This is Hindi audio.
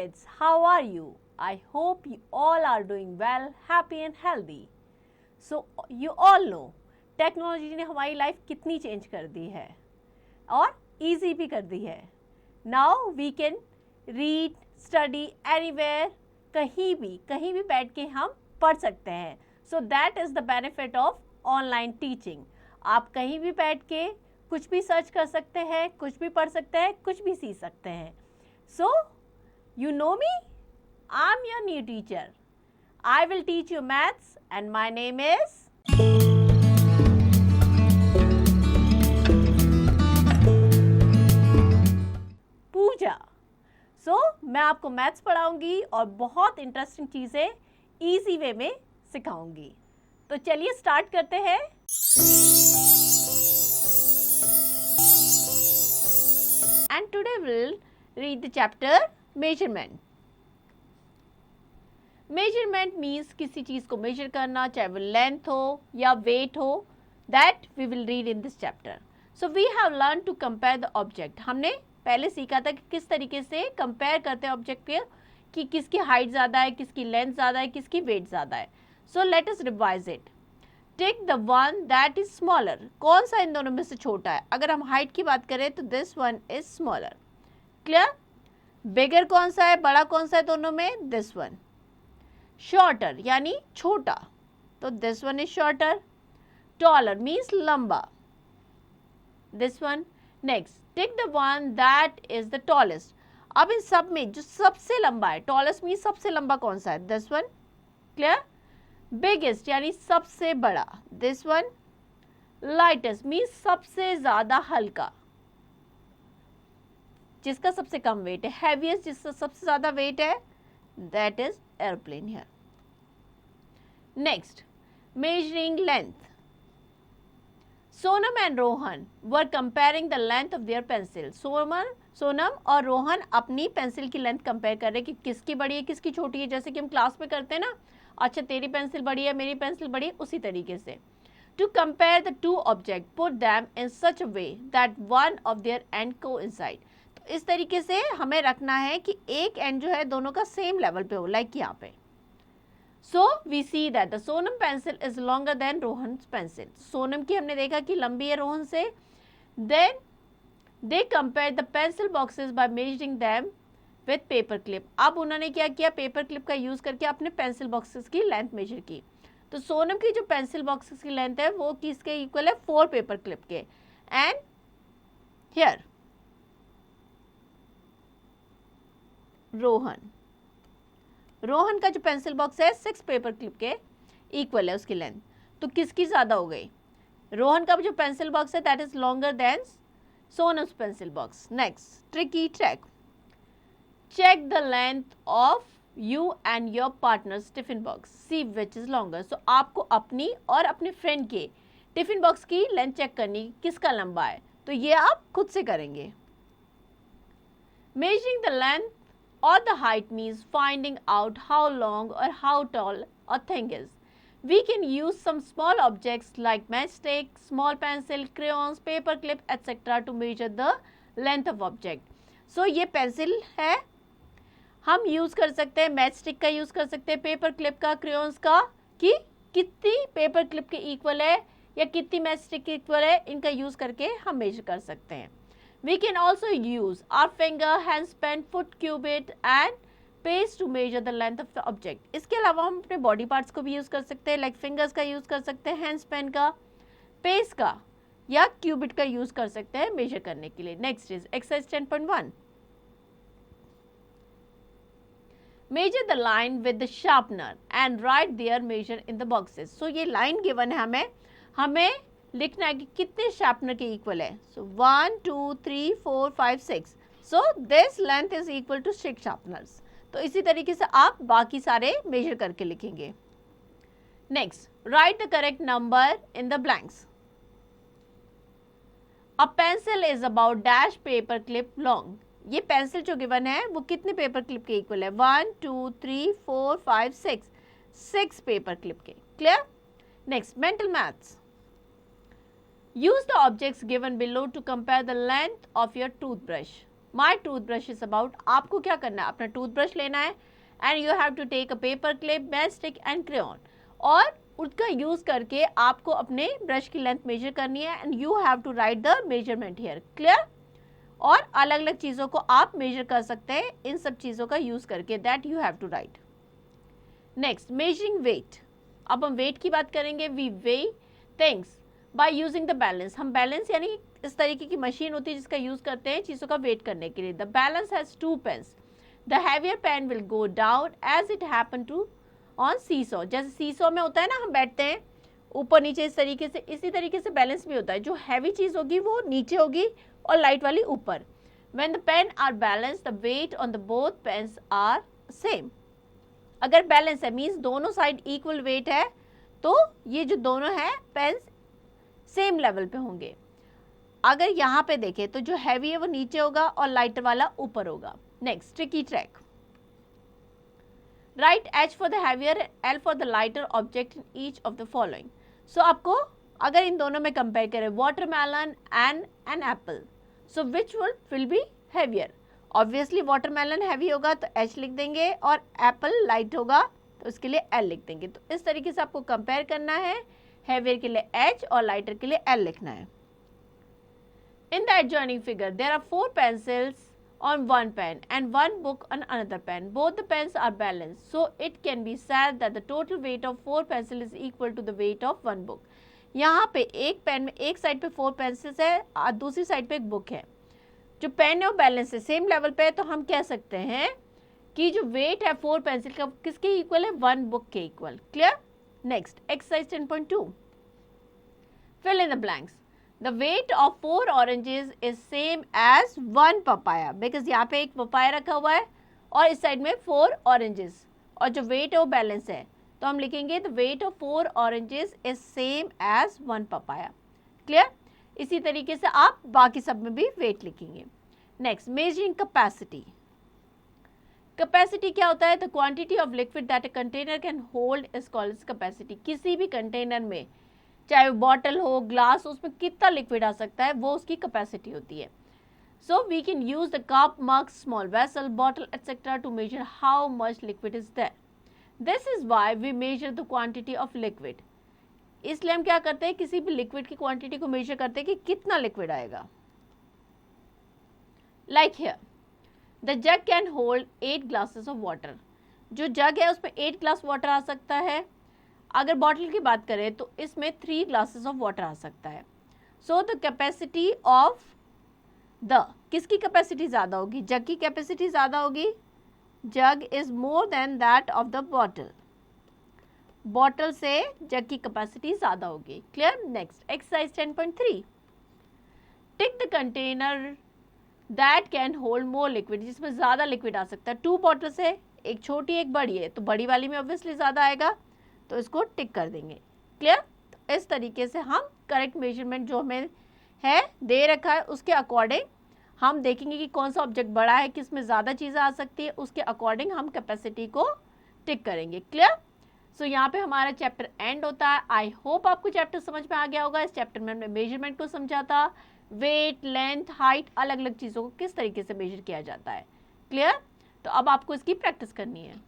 kids, how are you? I hope you all are doing well, happy and healthy. So you all know technology ने हमारी लाइफ कितनी चेंज कर दी है और इजी भी कर दी है. Now we can read study anywhere, कहीं भी बैठ के हम पढ़ सकते हैं. So that is the benefit of online teaching. आप कहीं भी बैठ के कुछ भी सर्च कर सकते हैं, कुछ भी पढ़ सकते हैं, कुछ भी सीख सकते हैं. So, you know me? I'm your new teacher. I will teach you maths and my name is Puja. So, मैं आपको मैथ्स पढ़ाऊंगी और बहुत इंटरेस्टिंग चीज़ें इजी वे में सिखाऊंगी. तो चलिए स्टार्ट करते हैं. And today we'll read the chapter measurement. Measurement means किसी चीज़ को measure करना, चाहे वो length हो या weight हो. That we will read in this chapter. So we have learned to compare the object. हमने पहले सीखा था कि किस तरीके से compare करते हैं object के, कि किसकी height ज़्यादा है, किसकी length ज़्यादा है, किसकी weight ज़्यादा है. So let us revise it. Take the one that is smaller. कौन सा इन दोनों में से छोटा है? अगर हम height की बात करें तो this one is smaller. Clear? Bigger कौन सा है, बड़ा कौन सा है दोनों में? This one. शॉर्टर यानी छोटा, तो this one is shorter. Taller means लंबा, this one. Next, take the one that is the tallest. अब इन सब में जो सबसे लंबा है, टॉलेस्ट मीन्स सबसे लंबा कौन सा है? This one. क्लियर? बिगेस्ट यानी सबसे बड़ा, दिस वन. लाइटेस्ट मीन्स सबसे ज्यादा हल्का, जिसका सबसे कम वेट है. हैवीएस्ट जिसका सबसे ज्यादा वेट है, that is airplane here. Next, measuring length. Sonam and Rohan were comparing the length of their pencil. Sonam और रोहन अपनी पेंसिल की लेंथ कंपेयर कर रहे कि किसकी बड़ी है, किसकी छोटी है. जैसे कि हम क्लास में करते हैं ना, अच्छा तेरी पेंसिल बड़ी है, मेरी पेंसिल बड़ी है, उसी तरीके से. To compare the two objects, put them in such a way that one of their end coincide. इस तरीके से हमें रखना है कि एक एंड जो है दोनों का सेम लेवल पे हो, लाइक यहाँ पे. So we see that the Sonam pencil is longer than Rohan pencil. Sonam की हमने देखा कि लंबी है रोहन से. Then they compare the pencil boxes by measuring them with paper clip. अब उन्होंने क्या किया, पेपर क्लिप का यूज करके अपने पेंसिल बॉक्सेस की लेंथ मेजर की. तो सोनम की जो पेंसिल बॉक्सेस की लेंथ है वो किसके इक्वल है? 4 पेपर क्लिप के. एंड हियर रोहन का जो पेंसिल बॉक्स है 6 पेपर क्लिप के इक्वल है उसकी लेंथ. तो किसकी ज्यादा हो गई? रोहन का जो पेंसिल बॉक्स है that is longer than Sonam's pencil box. Next, tricky track. Check the length of you and your partner's tiffin box, see which is longer. So आपको अपनी और अपने फ्रेंड के टिफिन बॉक्स की लेंथ चेक करनी, किसका लंबा है. तो ये आप खुद से करेंगे. Measuring the length or the height means finding out how long or how tall a thing is. We can use some small objects like matchstick, small pencil, crayons, paper clip, etc. to measure the length of object. So ये पेंसिल है, हम यूज़ कर सकते हैं मैचस्टिक का यूज़ कर सकते हैं, पेपर क्लिप का, क्रेयॉन्स का, कि कितनी पेपर क्लिप के इक्वल है या कितनी मैचस्टिक के इक्वल है, इनका यूज़ करके हम मेजर कर सकते हैं. We can also use our finger, handspan, foot cubit and pace to measure the length of the object. इसके अलावा हम अपने बॉडी पार्ट्स को भी यूज़ कर सकते हैं, लाइक फिंगर्स का यूज़ कर सकते हैं, हैंडस्पैन का, पेस का या क्यूबिट का यूज़ कर सकते हैं मेजर करने के लिए. Next is exercise 10.1. Measure the line with the sharpener and write their measure in the boxes. So ये लाइन गिवन है हमें लिखना है कि कितने शार्पनर के इक्वल है. So 1 2 3 4 5 6. So this length is equal to 6 sharpeners. तो इसी तरीके से आप बाकी सारे मेजर करके लिखेंगे. Next, right the correct number in the blanks. A pencil is about dash paper clip long. ये पेंसिल जो गिवन है वो कितने पेपर क्लिप के इक्वल है? 1 2 3 4 5 6. 6 पेपर क्लिप के. Clear? Next, mental maths. Use the objects given below to compare the length of your toothbrush. My toothbrush is about, आपको क्या करना है, अपना टूथब्रश लेना है and you have to take a paper clip, match stick and crayon, और उसका यूज करके आपको अपने ब्रश की लेंथ मेजर करनी है and you have to write the measurement here, clear. और अलग अलग चीज़ों को आप मेजर कर सकते हैं इन सब चीज़ों का यूज करके, that you have to write. Next, measuring weight, अब हम वेट की बात करेंगे। We weigh things by using the balance, हम बैलेंस यानी इस तरीके की मशीन होती है जिसका यूज करते हैं चीज़ों का वेट करने के लिए। The balance has 2 pans, the heavier pan will go down as it happen to on seesaw, जैसे सीसॉ में होता है ना, हम बैठते हैं ऊपर नीचे इस तरीके से, इसी तरीके से बैलेंस भी होता है, जो हैवी चीज़ होगी वो नीचे होगी और लाइट वाली ऊपर। When the pan are balance the weight on the both pans are same, अगर बैलेंस है मीन्स दोनों साइड इक्वल वेट है, तो ये जो दोनों है पेन्स सेम लेवल पे होंगे। अगर यहाँ पे देखें तो जो हैवी है वो नीचे होगा और लाइटर वाला ऊपर होगा। Next, tricky track, write H for the heavier, L for the lighter object in each of the following. So आपको अगर इन दोनों में कंपेयर करें, watermelon and an apple, so which will be heavier, obviously watermelon heavy होगा तो H लिख देंगे और एप्पल लाइट होगा तो उसके लिए L लिख देंगे। तो इस तरीके से आपको कंपेयर करना है, हैवियर के लिए H और लाइटर के लिए L लिखना है। In the adjoining figure, there are 4 pencils on one pen and 1 book on another pen. Both the pens are balanced, so it can be said that the total weight of 4 pencils is equal to the weight of 1 book. यहाँ पे एक पेन में एक साइड पे 4 पेंसिल्स है और दूसरी साइड पे एक बुक है, जो पेन है वो बैलेंस है, सेम लेवल पे है, तो हम कह सकते हैं कि जो वेट है 4 पेंसिल का किसके इक्वल है, 1 बुक के equal, clear. Next, exercise 10.2, fill in the blanks. The weight of 4 oranges is same as 1 papaya, because यहाँ पे एक पपाया रखा हुआ है और इस साइड में 4 oranges और जो weight है वो बैलेंस है, तो हम लिखेंगे the weight of 4 oranges is same as 1 papaya, clear. इसी तरीके से आप बाकी सब में भी weight लिखेंगे। नेक्स्ट, measuring capacity, कैपेसिटी क्या होता है, the quantity of liquid that a container can hold is called capacity. किसी भी कंटेनर में, चाहे वो बॉटल हो, ग्लास हो, उसमें कितना लिक्विड आ सकता है वो उसकी कैपेसिटी होती है। So we can use the cup, mug, small vessel, bottle etcetera to measure how much liquid is there. This is why we measure the quantity of liquid. इसलिए हम क्या करते हैं, किसी भी लिक्विड की क्वांटिटी को मेजर करते हैं कि कितना लिक्विड आएगा। Like here the jug can hold 8 glasses of water, जो जग है उसमें 8 ग्लास वाटर आ सकता है। अगर बॉटल की बात करें तो इसमें 3 ग्लासेस ऑफ वाटर आ सकता है। So the capacity of the, किसकी कैपेसिटी ज़्यादा होगी, जग की कैपेसिटी ज़्यादा होगी, jug is more than that of the bottle, bottle से जग की कैपेसिटी ज़्यादा होगी, clear. Next, exercise 10.3, tick the container that can hold more liquid, जिसमें ज़्यादा लिक्विड आ सकता है। 2 बॉटल्स है, एक छोटी एक बड़ी है, तो बड़ी वाली में ऑब्वियसली ज़्यादा आएगा, तो इसको टिक कर देंगे, क्लियर। तो इस तरीके से हम करेक्ट मेजरमेंट जो हमें है दे रखा है उसके अकॉर्डिंग हम देखेंगे कि कौन सा ऑब्जेक्ट बड़ा है, किस में ज़्यादा चीज़ें आ सकती है, उसके अकॉर्डिंग हम कैपेसिटी को टिक करेंगे, क्लियर। सो यहाँ पे हमारा चैप्टर एंड होता है। आई होप आपको चैप्टर समझ में आ गया होगा। इस चैप्टर में हमने मेजरमेंट को समझा था, वेट, लेंथ, हाइट, अलग अलग चीज़ों को किस तरीके से मेजर किया जाता है, क्लियर। तो अब आपको इसकी प्रैक्टिस करनी है।